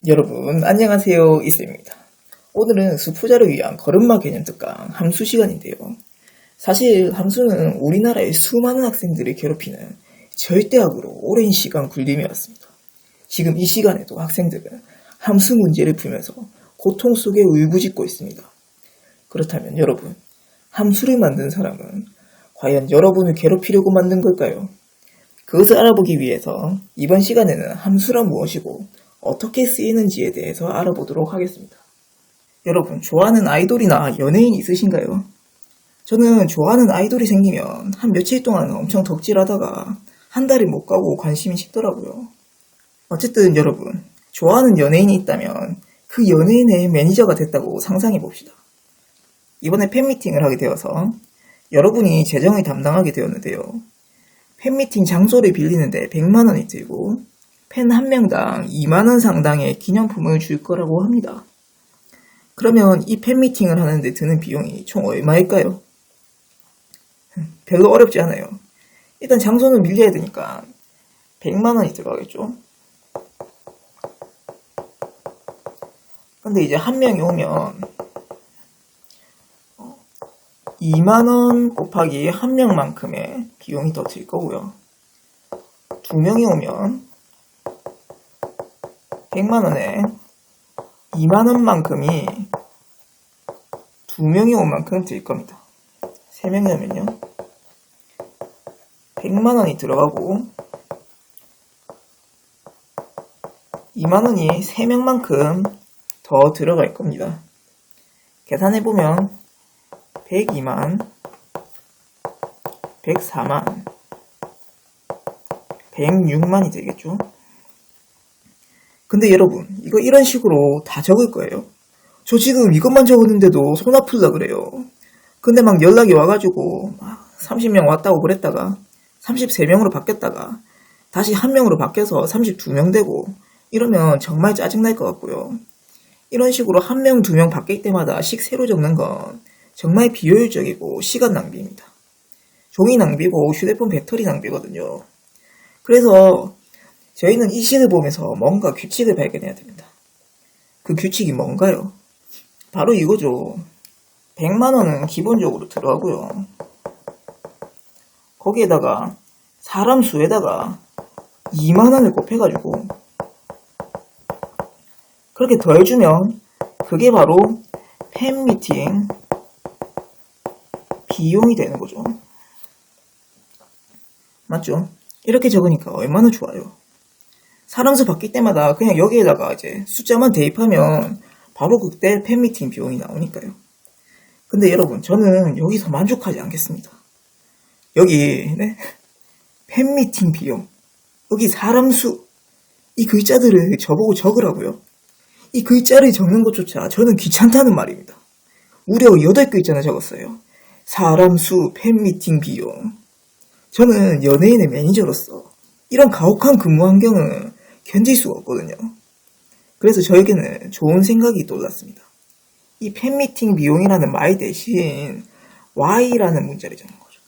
여러분 안녕하세요, 이쌤입니다. 오늘은 수포자를 위한 걸음마 개념 특강 함수 시간인데요. 사실 함수는 우리나라의 수많은 학생들을 괴롭히는 절대악으로 오랜 시간 군림해 왔습니다. 지금 이 시간에도 학생들은 함수 문제를 풀면서 고통 속에 울부짖고 있습니다. 그렇다면 여러분, 함수를 만든 사람은 과연 여러분을 괴롭히려고 만든 걸까요? 그것을 알아보기 위해서 이번 시간에는 함수란 무엇이고 어떻게 쓰이는지에 대해서 알아보도록 하겠습니다. 여러분, 좋아하는 아이돌이나 연예인 있으신가요? 저는 좋아하는 아이돌이 생기면 한 며칠 동안 엄청 덕질하다가 한 달을 못 가고 관심이 식더라고요. 어쨌든 여러분, 좋아하는 연예인이 있다면 그 연예인의 매니저가 됐다고 상상해 봅시다. 이번에 팬미팅을 하게 되어서 여러분이 재정을 담당하게 되었는데요. 팬미팅 장소를 빌리는데 100만 원이 들고 팬 한 명당 2만 원 상당의 기념품을 줄 거라고 합니다. 그러면 이 팬미팅을 하는데 드는 비용이 총 얼마일까요? 별로 어렵지 않아요. 일단 장소는 빌려야 되니까 100만 원이 들어가겠죠. 근데 이제 한 명이 오면 2만 원 곱하기 한 명만큼의 비용이 더 들 거고요. 두 명이 오면 100만 원에 2만 원만큼이 두 명이 온 만큼 들 겁니다. 세 명이면요 100만 원이 들어가고 2만 원이 3명만큼 더 들어갈 겁니다. 계산해보면 102만, 104만, 106만이 되겠죠. 근데 여러분, 이거 이런 식으로 다 적을 거예요. 저 지금 이것만 적었는데도 손 아플라 그래요. 근데 막 연락이 와가지고 30명 왔다고 그랬다가 33명으로 바뀌었다가 다시 한 명으로 바뀌어서 32명 되고 이러면 정말 짜증날 것 같고요. 이런 식으로 한 명, 두 명 바뀔 때마다 식 새로 적는 건 정말 비효율적이고 시간 낭비입니다. 종이 낭비고 휴대폰 배터리 낭비거든요. 그래서 저희는 이 식을 보면서 뭔가 규칙을 발견해야 됩니다. 그 규칙이 뭔가요? 바로 이거죠. 100만 원은 기본적으로 들어가고요. 거기에다가 사람 수에다가 2만 원을 곱해가지고 그렇게 더해주면 그게 바로 팬미팅 비용이 되는 거죠. 맞죠? 이렇게 적으니까 얼마나 좋아요. 사람 수 바뀔 때마다 그냥 여기에다가 이제 숫자만 대입하면 바로 그때 팬미팅 비용이 나오니까요. 근데 여러분, 저는 여기서 만족하지 않겠습니다. 여기 팬미팅 비용, 여기 사람 수, 이 글자들을 저보고 적으라고요. 이 글자를 적는 것조차 저는 귀찮다는 말입니다. 무려 8글자나 적었어요. 사람 수, 팬미팅 비용. 저는 연예인의 매니저로서 이런 가혹한 근무 환경은 견딜 수가 없거든요. 그래서 저에게는 좋은 생각이 떠올랐습니다. 이 팬미팅 비용이라는 말 대신 Y라는 문자를 적는 거죠.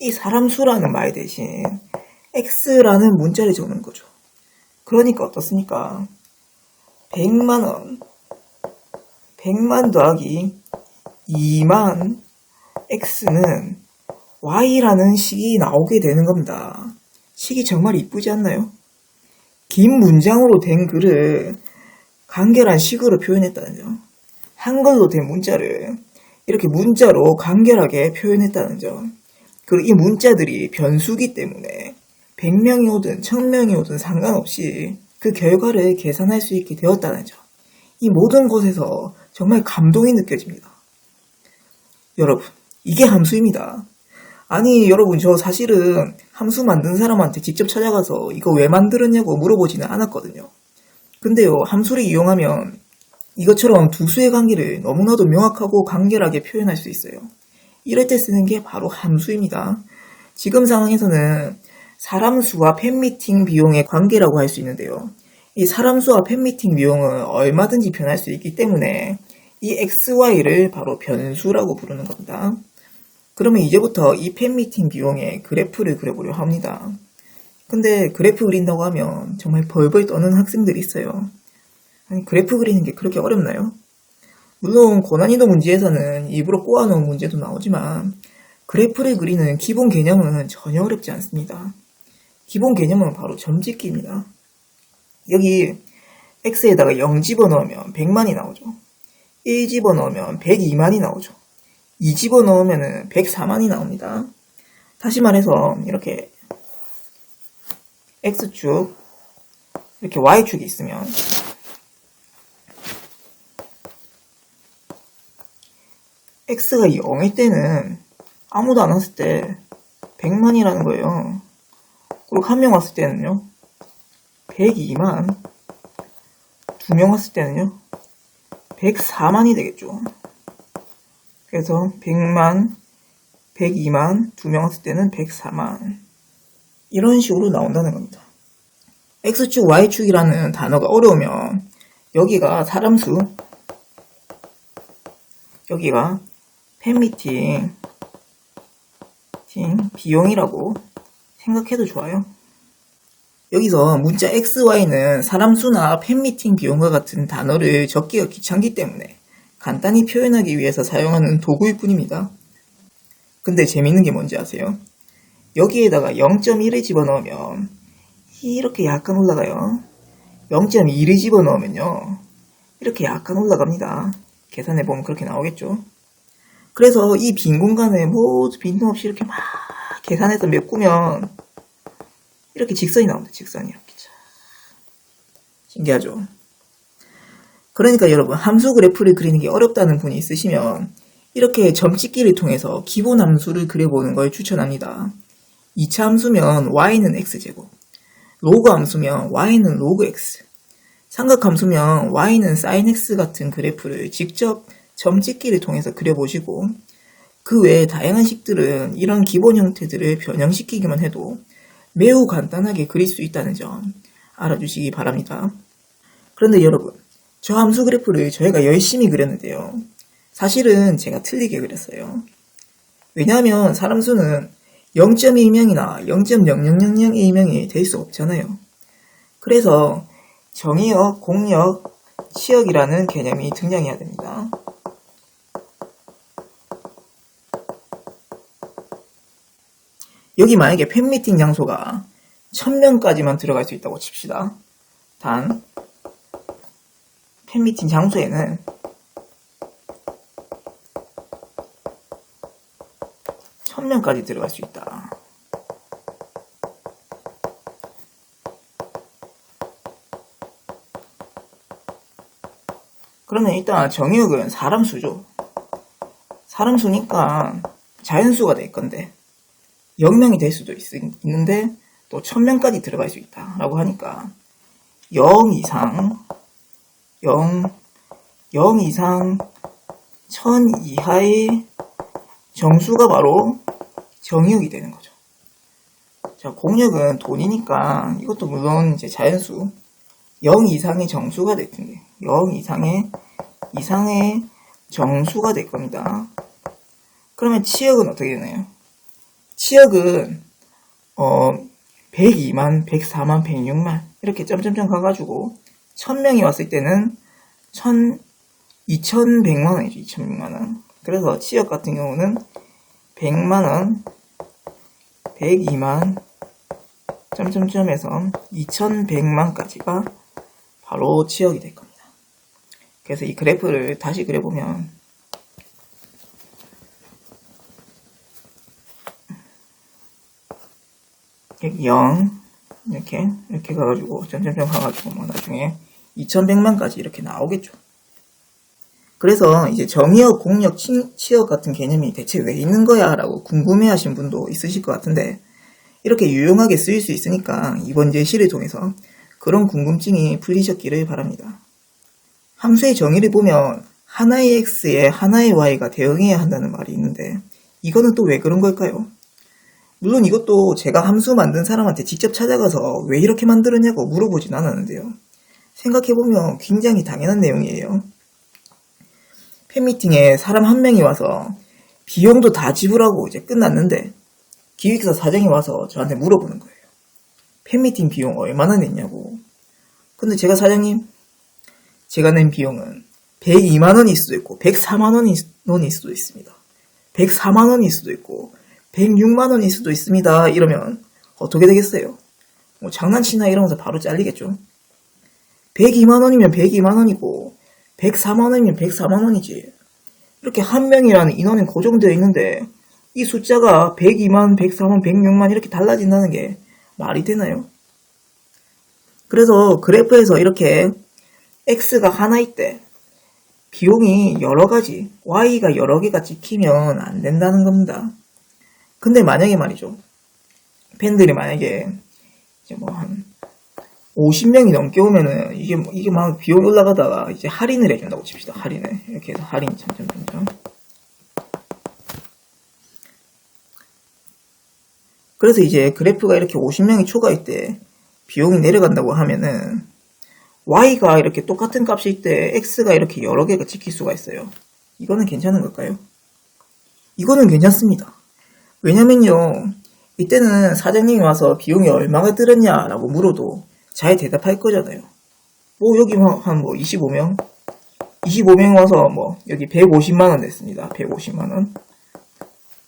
이 사람 수라는 말 대신 X라는 문자를 적는 거죠. 그러니까 어떻습니까? 100만 원, 100만 더하기 2만 X는 Y라는 식이 나오게 되는 겁니다. 식이 정말 이쁘지 않나요? 긴 문장으로 된 글을 간결한 식으로 표현했다는 점. 한글로 된 문자를 이렇게 문자로 간결하게 표현했다는 점. 그리고 이 문자들이 변수기 때문에 100명이 오든 1000명이 오든 상관없이 그 결과를 계산할 수 있게 되었다는 점. 이 모든 것에서 정말 감동이 느껴집니다. 여러분, 이게 함수입니다. 아니 여러분, 저 사실은 함수 만든 사람한테 직접 찾아가서 이거 왜 만들었냐고 물어보지는 않았거든요. 근데요, 함수를 이용하면 이것처럼 두 수의 관계를 너무나도 명확하고 간결하게 표현할 수 있어요. 이럴 때 쓰는 게 바로 함수입니다. 지금 상황에서는 사람 수와 팬미팅 비용의 관계라고 할 수 있는데요. 이 사람 수와 팬미팅 비용은 얼마든지 변할 수 있기 때문에 이 XY를 바로 변수라고 부르는 겁니다. 그러면 이제부터 이 팬미팅 비용의 그래프를 그려보려 합니다. 근데 그래프 그린다고 하면 정말 벌벌 떠는 학생들이 있어요. 아니, 그래프 그리는 게 그렇게 어렵나요? 물론 고난이도 문제에서는 일부러 꼬아놓은 문제도 나오지만 그래프를 그리는 기본 개념은 전혀 어렵지 않습니다. 기본 개념은 바로 점찍기입니다. 여기 x에다가 0 집어넣으면 100만이 나오죠. 1 집어넣으면 102만이 나오죠. 2 집어넣으면 104만이 나옵니다. 다시 말해서 이렇게 x축, 이렇게 y축이 있으면 x가 0일 때는 아무도 안 왔을 때 100만이라는 거예요. 그리고 한 명 왔을 때는요 102만, 두 명 왔을 때는요 104만이 되겠죠. 그래서 100만, 102만, 두 명 왔을 때는 104만, 이런 식으로 나온다는 겁니다. x축, y축이라는 단어가 어려우면 여기가 사람수, 여기가 팬미팅 비용이라고 생각해도 좋아요. 여기서 문자 x, y는 사람수나 팬미팅 비용과 같은 단어를 적기가 귀찮기 때문에 간단히 표현하기 위해서 사용하는 도구일 뿐입니다. 근데 재밌는 게 뭔지 아세요? 여기에다가 0.1을 집어넣으면 이렇게 약간 올라가요. 0.2를 집어넣으면요 이렇게 약간 올라갑니다. 계산해보면 그렇게 나오겠죠. 그래서 이 빈 공간에 모두 빈틈없이 이렇게 막 계산해서 메꾸면 이렇게 직선이 나옵니다. 직선이 이렇게. 신기하죠? 그러니까 여러분, 함수 그래프를 그리는 게 어렵다는 분이 있으시면 이렇게 점찍기를 통해서 기본 함수를 그려보는 걸 추천합니다. 2차 함수면 y는 x제곱, 로그 함수면 y는 로그 x, 삼각 함수면 y는 sin x 같은 그래프를 직접 점찍기를 통해서 그려보시고 그 외에 다양한 식들은 이런 기본 형태들을 변형시키기만 해도 매우 간단하게 그릴 수 있다는 점 알아주시기 바랍니다. 그런데 여러분, 저 함수 그래프를 저희가 열심히 그렸는데요. 사실은 제가 틀리게 그렸어요. 왜냐하면 사람수는 0.1명이나 0.0001명이 될 수 없잖아요. 그래서 정의역, 공역, 치역이라는 개념이 등장해야 됩니다. 여기 만약에 팬미팅 장소가 1000명까지만 들어갈 수 있다고 칩시다. 단 팬미팅 장소에는 1000명까지 들어갈 수 있다. 그러면 일단 정의역은 사람수죠. 사람수니까 자연수가 될 건데 0명이 될 수도 있는데 또 1000명까지 들어갈 수 있다 라고 하니까 0 이상 1000 이하의 정수가 바로 정의역이 되는 거죠. 자, 공역은 돈이니까 이것도 물론 이제 자연수 0 이상의 정수가 될 텐데 0 이상의 정수가 될 겁니다. 그러면 치역은 어떻게 되나요? 치역은 102만, 104만, 106만 이렇게 점점점 가가지고 1000명이 왔을 때는 2100만원이죠. 2100만원. 그래서 치역 같은 경우는 100만원, 102만, 점점점에서 2100만까지가 바로 치역이 될 겁니다. 그래서 이 그래프를 다시 그려보면 여기 0 이렇게 가가지고 점점점 가가지고 뭐 나중에 2100만까지 이렇게 나오겠죠. 그래서 이제 정의역, 공역, 치역 같은 개념이 대체 왜 있는 거야? 라고 궁금해하신 분도 있으실 것 같은데 이렇게 유용하게 쓰일 수 있으니까 이번 예시를 통해서 그런 궁금증이 풀리셨기를 바랍니다. 함수의 정의를 보면 하나의 x에 하나의 y가 대응해야 한다는 말이 있는데 이거는 또 왜 그런 걸까요? 물론 이것도 제가 함수 만든 사람한테 직접 찾아가서 왜 이렇게 만들었냐고 물어보진 않았는데요. 생각해보면 굉장히 당연한 내용이에요. 팬미팅에 사람 한 명이 와서 비용도 다 지불하고 이제 끝났는데 기획사 사장이 와서 저한테 물어보는 거예요. 팬미팅 비용 얼마나 냈냐고. 근데 제가 사장님 제가 낸 비용은 102만 원일 수도 있고 104만 원일 수도 있습니다. 104만 원일 수도 있고 106만 원일 수도 있습니다. 이러면 어떻게 되겠어요? 뭐 장난치나 이러면서 바로 잘리겠죠. 102만 원이면 102만 원이고 104만 원이면 104만 원이지. 이렇게 한 명이라는 인원은 고정되어 있는데 이 숫자가 102만, 104만, 106만 이렇게 달라진다는 게 말이 되나요? 그래서 그래프에서 이렇게 X가 하나일 때 비용이 여러 가지, Y가 여러 개가 찍히면 안 된다는 겁니다. 근데 만약에 말이죠. 팬들이 만약에 이제 뭐 한 50명이 넘게 오면은 이게 막 비용이 올라가다가 이제 할인을 해준다고 칩시다. 할인을. 이렇게 해서 할인 점점점점. 그래서 이제 그래프가 이렇게 50명이 초과할 때 비용이 내려간다고 하면은 Y가 이렇게 똑같은 값일 때 X가 이렇게 여러 개가 찍힐 수가 있어요. 이거는 괜찮은 걸까요? 이거는 괜찮습니다. 왜냐면요. 이때는 사장님이 와서 비용이 얼마가 들었냐라고 물어도 잘 대답할 거잖아요. 뭐 여기 한 뭐 25명? 25명 와서 뭐 여기 150만원 냈습니다. 150만원.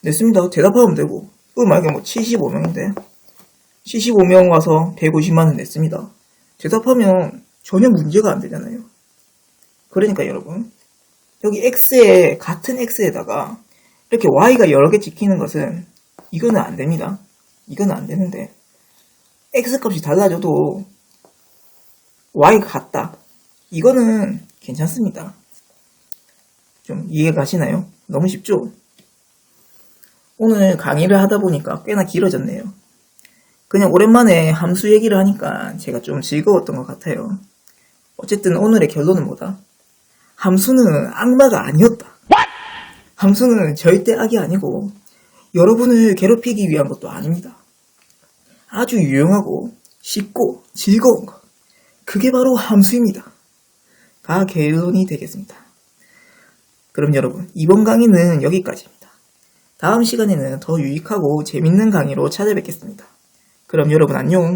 냈습니다. 대답하면 되고. 만약에 뭐 75명인데 75명 와서 150만원 냈습니다. 대답하면 전혀 문제가 안 되잖아요. 그러니까 여러분 여기 X에 같은 X에다가 이렇게 Y가 여러 개 찍히는 것은 이거는 안 됩니다. 이거는 안 되는데 X 값이 달라져도 Y가 같다. 이거는 괜찮습니다. 좀 이해가 가시나요? 너무 쉽죠? 오늘 강의를 하다 보니까 꽤나 길어졌네요. 그냥 오랜만에 함수 얘기를 하니까 제가 좀 즐거웠던 것 같아요. 어쨌든 오늘의 결론은 뭐다? 함수는 악마가 아니었다. 함수는 절대 악이 아니고 여러분을 괴롭히기 위한 것도 아닙니다. 아주 유용하고 쉽고 즐거운 것. 그게 바로 함수입니다. 가 결론이 되겠습니다. 그럼 여러분 이번 강의는 여기까지입니다. 다음 시간에는 더 유익하고 재밌는 강의로 찾아뵙겠습니다. 그럼 여러분 안녕.